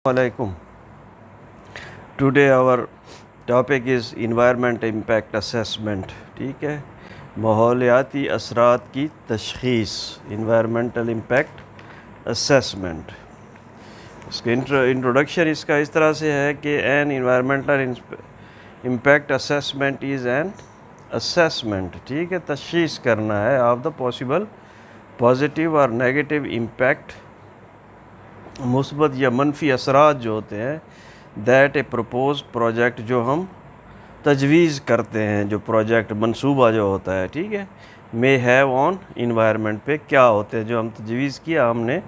Alaikum. Today our topic is environment impact assessment. ٹھیک ہے، ماحولیاتی اثرات کی تشخیص، environmental impact assessment. اس کا انٹروڈکشن اس کا اس طرح سے ہے کہ an environmental impact assessment is an assessment. ٹھیک ہے، تشخیص کرنا ہے of the possible positive اور negative impact، مثبت یا منفی اثرات جو ہوتے ہیں دیٹ اے پروپوز پروجیکٹ، جو ہم تجویز کرتے ہیں، جو پروجیکٹ منصوبہ جو ہوتا ہے، ٹھیک ہے، may have on environment پہ کیا ہوتے ہیں، جو ہم تجویز کیا ہم نے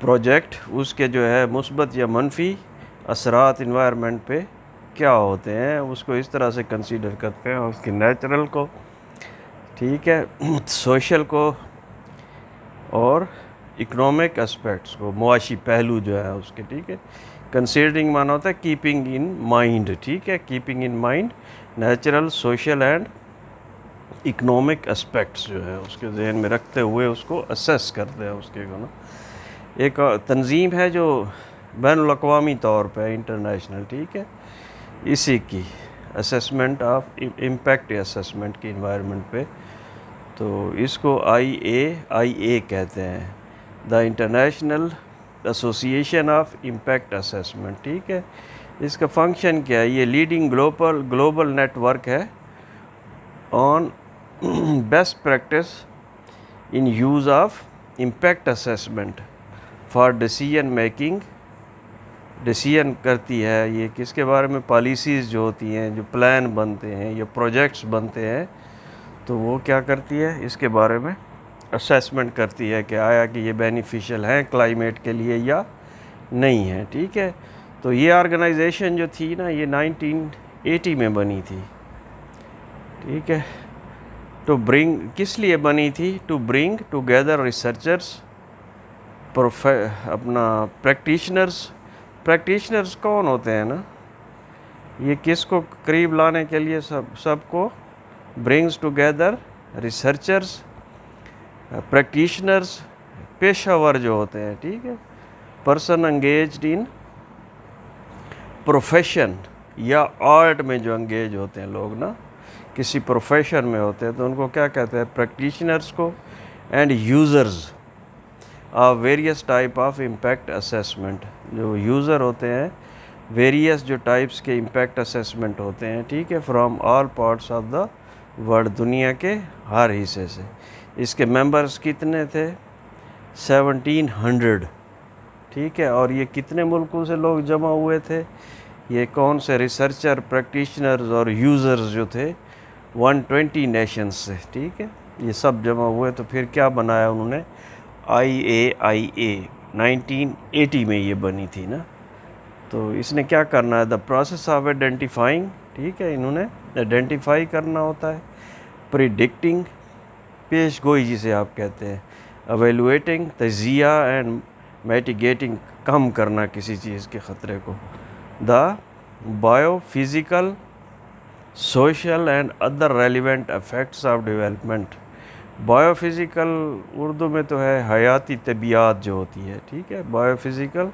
پروجیکٹ، اس کے جو ہے مثبت یا منفی اثرات انوائرمنٹ پہ کیا ہوتے ہیں، اس کو اس طرح سے کنسیڈر کرتے ہیں، اس کے نیچرل کو، ٹھیک ہے، سوشل کو اور اکنامک اسپیکٹس کو، معاشی پہلو جو ہے اس کے، ٹھیک ہے. کنسیڈرنگ مانا ہوتا ہے کیپنگ ان مائنڈ، ٹھیک ہے، keeping in mind natural, social and economic aspects جو ہے اس کے ذہن میں رکھتے ہوئے اس کو اسیس کرتے ہیں. اس کے نا ایک تنظیم ہے جو بین الاقوامی طور پہ انٹرنیشنل، ٹھیک ہے، اسی کی اسیسمنٹ آف امپیکٹ اسیسمنٹ کی انوائرمنٹ پہ، تو اس کو IAIA کہتے ہیں، the international association of impact assessment. ٹھیک ہے، اس کا فنکشن کیا ہے، یہ لیڈنگ گلوبل نیٹ ورک ہے on best practice in use of impact assessment for decision making. Decision کرتی ہے یہ کس کے بارے میں، پالیسیز جو ہوتی ہیں، جو پلان بنتے ہیں یا پروجیکٹس بنتے ہیں، تو وہ کیا کرتی ہے، اس کے بارے میں اسیسمنٹ کرتی ہے کہ آیا کہ یہ بینیفیشل ہیں کلائمیٹ کے لیے یا نہیں ہے. ٹھیک ہے، تو یہ آرگنائزیشن جو تھی نا، یہ 1980 میں بنی تھی. ٹھیک ہے، ٹو برنگ، کس لیے بنی تھی، ٹو برنگ ٹوگیدر ریسرچرس، اپنا پریکٹیشنرز کون ہوتے ہیں نا، یہ کس کو قریب لانے کے لیے، سب کو برنگز ٹوگیدر ریسرچرز، پریکٹیشنرز، پیشہ ور جو ہوتے ہیں، ٹھیک ہے، پرسن انگیجڈ ان پروفیشن یا آرٹ میں جو انگیج ہوتے ہیں لوگ نا، کسی پروفیشن میں ہوتے ہیں، تو ان کو کیا کہتے ہیں، پریکٹیشنرز کو، and users of various type of impact assessment, جو یوزر ہوتے ہیں ویریس جو ٹائپس کے امپیکٹ اسیسمنٹ ہوتے ہیں، ٹھیک ہے، from all parts of the world, دنیا کے ہر حصے سے. اس کے ممبرز کتنے تھے، 1700. ٹھیک ہے، اور یہ کتنے ملکوں سے لوگ جمع ہوئے تھے، یہ کون سے ریسرچر، پریکٹیشنرز اور یوزرز جو تھے 120 نیشنز سے. ٹھیک ہے، یہ سب جمع ہوئے، تو پھر کیا بنایا انہوں نے، IAIA. 1980 میں یہ بنی تھی نا. تو اس نے کیا کرنا ہے، دا پروسیس آف آئیڈینٹیفائنگ، ٹھیک ہے، انہوں نے آئیڈینٹیفائی کرنا ہوتا ہے، پریڈکٹنگ، پیش گوئی جسے آپ کہتے ہیں، ایویلویٹنگ، تجزیہ، اینڈ میٹیگیٹنگ، کم کرنا کسی چیز کے خطرے کو، the bio physical, social and other relevant effects of development. Bio physical Urdu میں تو ہے حیاتی طبیعت جو ہوتی ہے، ٹھیک ہے، بایو فزیکل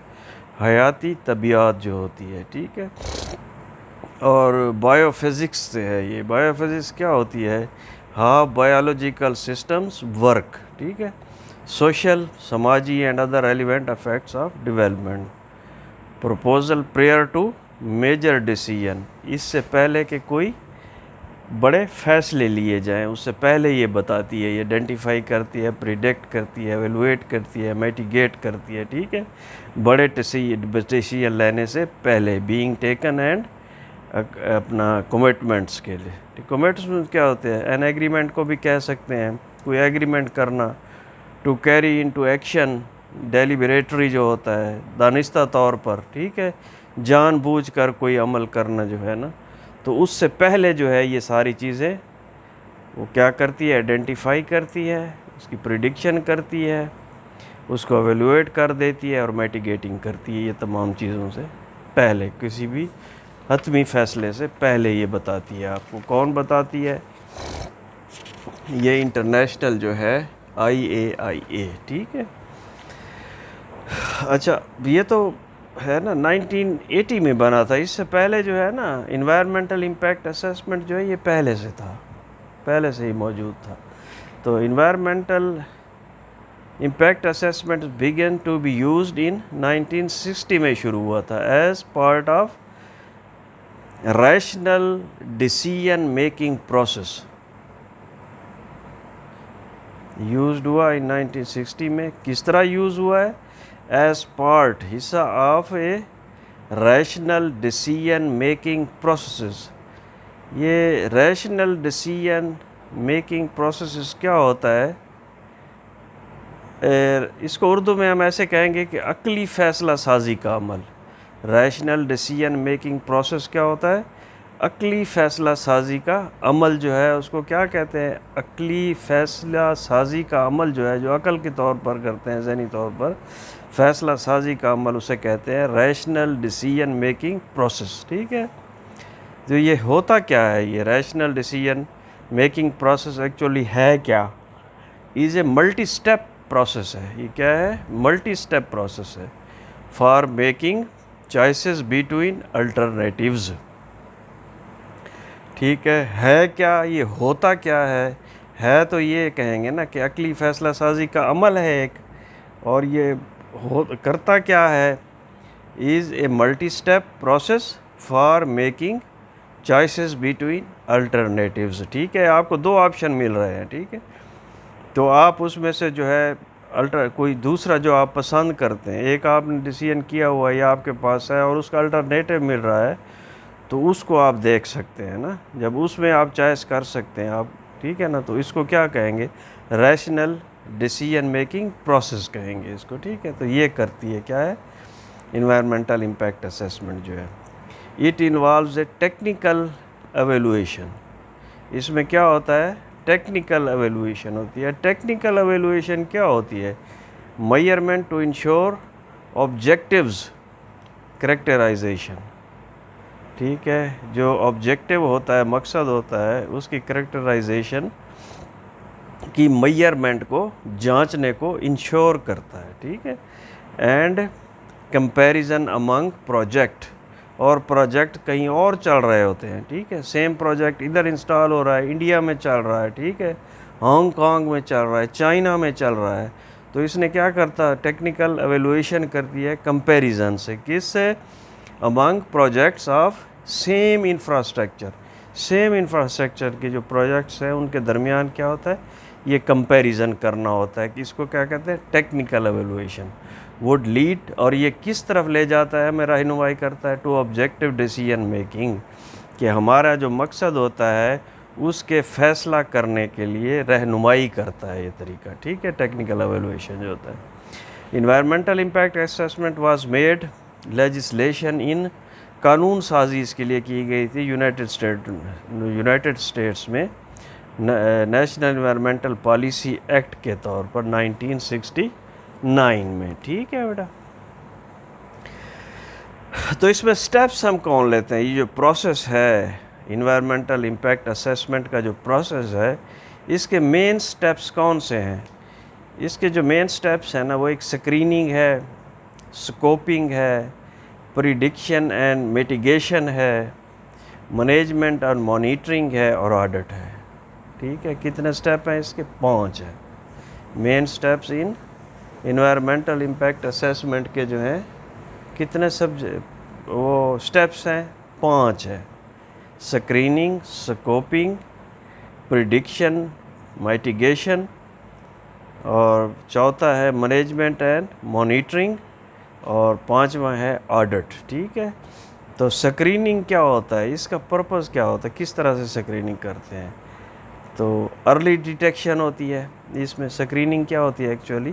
حیاتی طبیعت جو ہوتی ہے، ٹھیک ہے، اور بایو فزکس سے ہے یہ. بایو فزکس کیا ہوتی ہے، ہاؤ بایولوجیکل سسٹمز ورک، ٹھیک ہے، سوشل، سماجی and other relevant effects of development. Proposal prior to major decision, اس سے پہلے کہ کوئی بڑے فیصلے لیے جائیں، اس سے پہلے یہ بتاتی ہے، یہ آئیڈینٹیفائی کرتی ہے، پریڈکٹ کرتی ہے، ایویلویٹ کرتی ہے، میٹیگیٹ کرتی ہے، ٹھیک ہے، بڑے ڈیسیژن لینے سے پہلے، بینگ ٹیکن اینڈ اپنا کمٹمنٹس کے لیے. کمٹمنٹ کیا ہوتے ہیں، این ایگریمنٹ کو بھی کہہ سکتے ہیں، کوئی ایگریمنٹ کرنا. ٹو کیری انٹو ایکشن، ڈیلیبریٹری جو ہوتا ہے، دانستہ طور پر، ٹھیک ہے، جان بوجھ کر کوئی عمل کرنا جو ہے نا، تو اس سے پہلے جو ہے یہ ساری چیزیں وہ کیا کرتی ہے، آئیڈینٹیفائی کرتی ہے، اس کی پریڈکشن کرتی ہے، اس کو ایویلویٹ کر دیتی ہے اور میٹیگیٹنگ کرتی ہے. یہ تمام چیزوں سے پہلے، کسی بھی حتمی فیصلے سے پہلے یہ بتاتی ہے. آپ کو کون بتاتی ہے، یہ انٹرنیشنل جو ہے IAIA. ٹھیک ہے، اچھا، یہ تو ہے نا 1980 میں بنا تھا. اس سے پہلے جو ہے نا انوائرمنٹل امپیکٹ اسیسمنٹ جو ہے یہ پہلے سے تھا, پہلے سے ہی موجود تھا. تو environmental impact assessment began to be used in 1960 میں شروع ہوا تھا as part of rational decision making process. Used ہوا ان 1960 میں. کس طرح یوز ہوا ہے؟ ایز پارٹ, حصہ of a rational decision making processes. یہ ریشنل ڈیسیژن میکنگ پروسیسز کیا ہوتا ہے؟ اس کو اردو میں ہم ایسے کہیں گے کہ عقلی فیصلہ سازی کا عمل. ریشنل ڈیسیژن میکنگ پروسیس کیا ہوتا ہے؟ عقلی فیصلہ سازی کا عمل جو ہے اس کو کیا کہتے ہیں؟ عقلی فیصلہ سازی کا عمل جو ہے, جو عقل کے طور پر کرتے ہیں, ذہنی طور پر فیصلہ سازی کا عمل, اسے کہتے ہیں ریشنل ڈیسیژن میکنگ پروسیس. ٹھیک ہے. تو یہ ہوتا کیا ہے؟ یہ rational decision making process actually ہے کیا؟ از اے ملٹی اسٹیپ پروسیس ہے. یہ کیا ہے؟ ملٹی اسٹیپ پروسیس ہے for making choices between alternatives. ٹھیک ہے کیا؟ یہ ہوتا کیا ہے تو یہ کہیں گے نا کہ عقلی فیصلہ سازی کا عمل ہے ایک, اور یہ کرتا کیا ہے؟ Is a multi step process for making choices between alternatives. ٹھیک ہے. آپ کو دو آپشن مل رہے ہیں. ٹھیک ہے. تو آپ اس میں سے جو ہے کوئی دوسرا جو آپ پسند کرتے ہیں, ایک آپ نے ڈیسیژن کیا ہوا ہے یا آپ کے پاس ہے اور اس کا الٹرنیٹیو مل رہا ہے, تو اس کو آپ دیکھ سکتے ہیں نا. جب اس میں آپ چوائس کر سکتے ہیں آپ, ٹھیک ہے نا, تو اس کو کیا کہیں گے؟ ریشنل ڈیسیژن میکنگ پروسیس کہیں گے اس کو. ٹھیک ہے. تو یہ کرتی ہے کیا ہے؟ انوائرمنٹل امپیکٹ اسیسمنٹ جو ہے. It involves a technical evaluation. اس میں کیا ہوتا ہے؟ ٹیکنیکل ایویلویشن ہوتی ہے. ٹیکنیکل ایویلویشن کیا ہوتی ہے؟ Measurement to ensure objectives characterisation. ٹھیک ہے. جو آبجیکٹیو ہوتا ہے, مقصد ہوتا ہے, اس کی کریکٹرائزیشن کی میئرمنٹ کو, جانچنے کو انشور کرتا ہے. ٹھیک ہے. اینڈ کمپیریزن امنگ پروجیکٹ, اور پروجیکٹ کہیں اور چل رہے ہوتے ہیں. ٹھیک ہے. سیم پروجیکٹ ادھر انسٹال ہو رہا ہے, انڈیا میں چل رہا ہے, ٹھیک ہے, ہانگ کانگ میں چل رہا ہے, چائنا میں چل رہا ہے. تو اس نے کیا کرتا ہے؟ ٹیکنیکل ایویلویشن کرتی ہے کمپیریزن سے. کس سے؟ Among projects of same infrastructure. Same infrastructure کے جو پروجیکٹس ہیں ان کے درمیان کیا ہوتا ہے؟ یہ کمپیریزن کرنا ہوتا ہے. کہ اس کو کیا کہتے ہیں؟ Technical evaluation. وڈ لیڈ, اور یہ کس طرف لے جاتا ہے, ہمیں رہنمائی کرتا ہے, ٹو آبجیکٹیو ڈیسیژن میکنگ, کہ ہمارا جو مقصد ہوتا ہے اس کے فیصلہ کرنے کے لیے رہنمائی کرتا ہے یہ طریقہ. ٹھیک ہے. ٹیکنیکل ایویلویشن جو ہوتا ہے. Environmental impact assessment was made legislation in, قانون سازی اس کے لیے کی گئی تھی یونائٹڈ اسٹیٹس میں نیشنل انوائرمنٹل پالیسی ایکٹ کے طور پر 1969 میں. ٹھیک ہے بیٹا. تو اس میں سٹیپس ہم کون لیتے ہیں؟ یہ جو پروسیس ہے انوائرمنٹل امپیکٹ اسیسمنٹ کا جو پروسیس ہے, اس کے مین سٹیپس کون سے ہیں؟ اس کے جو مین سٹیپس ہیں نا, وہ ایک سکریننگ ہے, سکوپنگ ہے, پریڈکشن اینڈ میٹیگیشن ہے, مینجمنٹ اور مانیٹرنگ ہے, اور آڈٹ ہے. ٹھیک ہے. کتنے سٹیپ ہیں اس کے؟ 5 ہیں. Main steps in environmental impact assessment کے جو ہیں کتنے وہ سٹیپس ہیں؟ 5 ہیں. سکریننگ, سکوپنگ, پریڈکشن, میٹیگیشن, اور چوتھا ہے مینجمنٹ اینڈ مانیٹرنگ, اور 5واں ہے آڈٹ. ٹھیک ہے. تو سکریننگ کیا ہوتا ہے؟ اس کا پرپس کیا ہوتا ہے؟ کس طرح سے سکریننگ کرتے ہیں؟ تو ارلی ڈیٹیکشن ہوتی ہے. اس میں سکریننگ کیا ہوتی ہے ایکچولی؟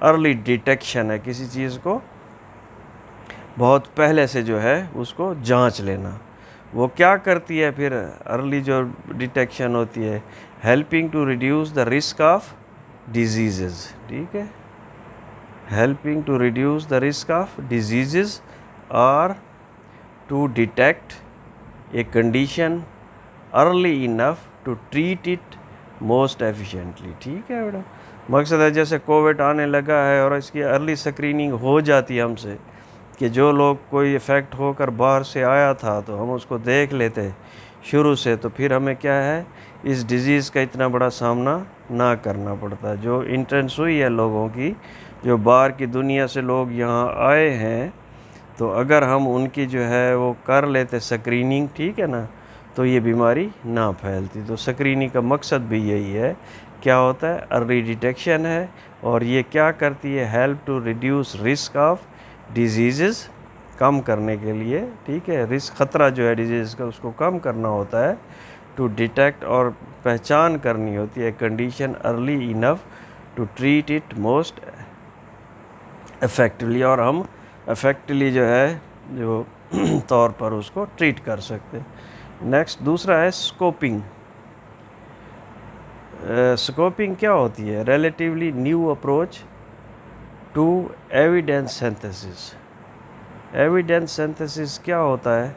ارلی ڈیٹیکشن ہے, کسی چیز کو بہت پہلے سے جو ہے اس کو جانچ لینا. وہ کیا کرتی ہے پھر ارلی جو ڈیٹیکشن ہوتی ہے؟ Helping to reduce the risk of diseases. ٹھیک ہے. Helping to reduce the risk of diseases اور to detect a condition early enough to treat it most efficiently. ٹھیک ہے بیٹا. مقصد ہے جیسے کووڈ آنے لگا ہے اور اس کی ارلی سکریننگ ہو جاتی ہے ہم سے, کہ جو لوگ کوئی افیکٹ ہو کر باہر سے آیا تھا تو ہم اس کو دیکھ لیتے شروع سے، تو پھر ہمیں کیا ہے اس ڈیزیز کا اتنا بڑا سامنا نہ کرنا پڑتا. جو انٹرنس ہوئی ہے لوگوں کی، جو باہر کی دنیا سے لوگ یہاں آئے ہیں، تو اگر ہم ان کی جو ہے وہ کر لیتے سکریننگ، ٹھیک ہے نا، تو یہ بیماری نہ پھیلتی. تو سکریننگ کا مقصد بھی یہی ہے. کیا ہوتا ہے؟ ارلی ڈیٹیکشن ہے، اور یہ کیا کرتی ہے؟ Help to reduce risk of diseases, کم کرنے کے لیے، ٹھیک ہے، رسک خطرہ جو ہے ڈیزیز کا اس کو کم کرنا ہوتا ہے. ٹو ڈیٹیکٹ، اور پہچان کرنی ہوتی ہے condition early enough to treat it most effectively, اور ہم افیکٹلی جو ہے جو طور پر اس کو ٹریٹ کر سکتے. نیکسٹ دوسرا ہے اسکوپنگ. اسکوپنگ کیا ہوتی ہے؟ Relatively new approach to evidence synthesis. Evidence synthesis کیا ہوتا ہے؟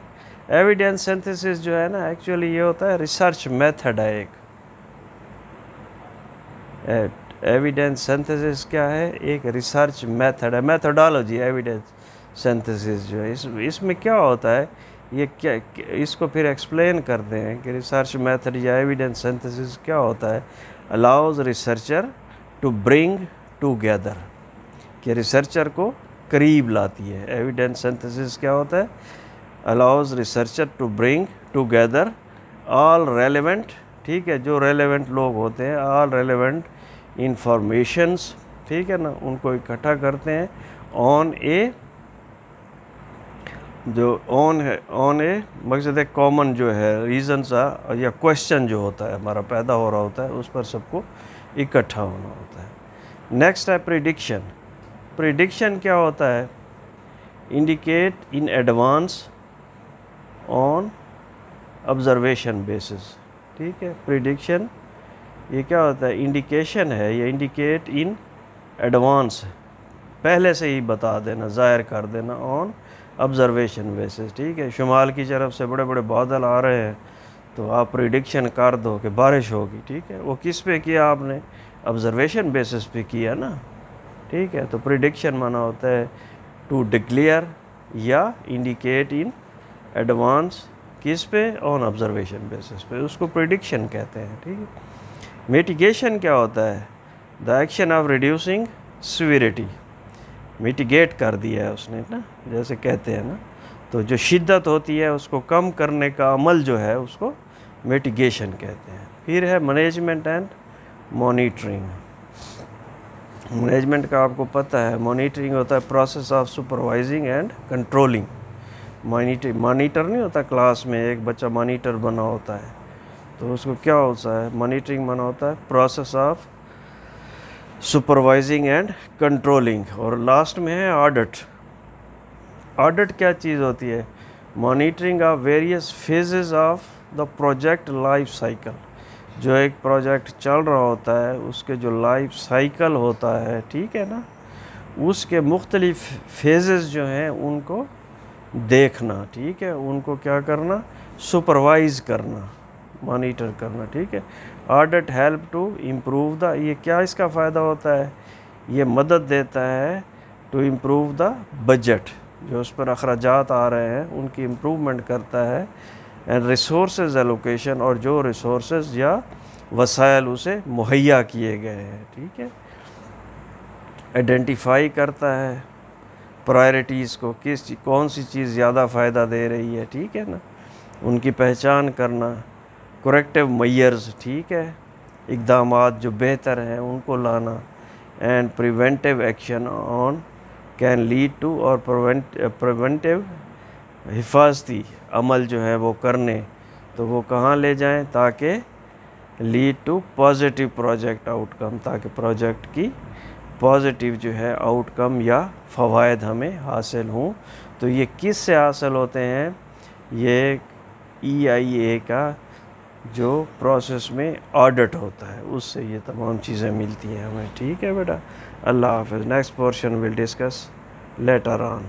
ایویڈینس سینتھسس جو ہے نا، ایکچولی یہ ہوتا ہے ریسرچ میتھڈ ہے ایک. ایویڈینس سینتھسس کیا ہے؟ ایک ریسرچ میتھڈ ہے، میتھڈالوجی. ایویڈینس سینتھسس جو ہے اس میں کیا ہوتا ہے، یہ کیا، اس کو پھر ایکسپلین کرتے ہیں کہ ریسرچ میتھڈ یا ایویڈینس سینتھسس کیا ہوتا ہے. Allows researcher to bring together, کہ ریسرچر کو قریب لاتی ہے. ایویڈینس سینتھسس کیا ہوتا ہے؟ Allows researcher to bring together all relevant, ٹھیک ہے، جو ریلیونٹ لوگ ہوتے ہیں، آل ریلیونٹ انفارمیشنس، ٹھیک ہے نا، ان کو اکٹھا کرتے ہیں آن اے، جو آن اے مقصد ہے کامن جو ہے ریزنس یا کوشچن جو ہوتا ہے ہمارا پیدا ہو رہا ہوتا ہے، اس پر سب کو اکٹھا ہونا ہوتا ہے. نیکسٹ ہے پریڈکشن. پریڈکشن کیا ہوتا ہے؟ Indicate in advance on observation basis, ٹھیک ہے. پریڈکشن یہ کیا ہوتا ہے؟ انڈیکیشن ہے، یہ انڈیکیٹ ان ایڈوانس، پہلے سے ہی بتا دینا، ظاہر کر دینا آن آبزرویشن بیسس، ٹھیک ہے. شمال کی طرف سے بڑے بڑے بادل آ رہے ہیں تو آپ پریڈکشن کر دو کہ بارش ہوگی، ٹھیک ہے. وہ کس پہ کیا آپ نے؟ آبزرویشن بیسس پہ کیا نا، ٹھیک ہے. تو پریڈکشن مانا ہوتا ہے ٹو ڈکلیئر یا انڈیکیٹ ان ایڈوانس، کس پہ؟ آن آبزرویشن بیسس پہ، اس کو پریڈکشن کہتے ہیں، ٹھیک ہے. میٹیگیشن کیا ہوتا ہے؟ The action of reducing سیویریٹی. Mitigate کر دیا ہے اس نے نا، جیسے کہتے ہیں نا، تو جو شدت ہوتی ہے اس کو کم کرنے کا عمل جو ہے اس کو میٹیگیشن کہتے ہیں. پھر ہے مینجمنٹ اینڈ مانیٹرنگ. مینجمنٹ کا آپ کو پتہ ہے، مانیٹرنگ ہوتا ہے process of supervising and controlling. Monitor نہیں ہوتا کلاس میں ایک بچہ مانیٹر بنا ہوتا ہے، تو اس کو کیا ہوتا ہے؟ مانیٹرنگ بنا ہوتا ہے process of supervising and controlling. اور لاسٹ میں ہے آڈٹ. آڈٹ کیا چیز ہوتی ہے؟ Monitoring of various phases of the project life cycle. جو ایک پروجیکٹ چل رہا ہوتا ہے اس کے جو لائف سائیکل ہوتا ہے، ٹھیک ہے نا، اس کے مختلف فیزز جو ہیں ان کو دیکھنا، ٹھیک ہے، ان کو کیا کرنا؟ سپروائز کرنا، مانیٹر کرنا، ٹھیک ہے. Audit help to improve the, یہ کیا اس کا فائدہ ہوتا ہے؟ یہ مدد دیتا ہے ٹو امپروو دا بجٹ، جو اس پر اخراجات آ رہے ہیں ان کی امپروومنٹ کرتا ہے. اینڈ ریسورسز ایلوکیشن، اور جو ریسورسز یا وسائل اسے مہیا کیے گئے ہیں، ٹھیک ہے. آئیڈینٹیفائی کرتا ہے پرائرٹیز کو، کون سی چیز زیادہ فائدہ دے رہی ہے، ٹھیک ہے نا، ان کی پہچان کرنا. کریکٹیو میئرز، ٹھیک ہے، اقدامات جو بہتر ہیں ان کو لانا. And preventive action on can lead to, اور پریونٹیو حفاظتی عمل جو ہے وہ کرنے، تو وہ کہاں لے جائیں؟ تاکہ lead to positive project outcome, تاکہ پروجیکٹ کی پازیٹیو جو ہے آؤٹ کم یا فوائد ہمیں حاصل ہوں. تو یہ کس سے حاصل ہوتے ہیں؟ یہ EIA کا جو پروسیس میں آڈٹ ہوتا ہے اس سے یہ تمام چیزیں ملتی ہیں ہمیں، ٹھیک ہے بیٹا. اللہ حافظ. Next portion will discuss later on.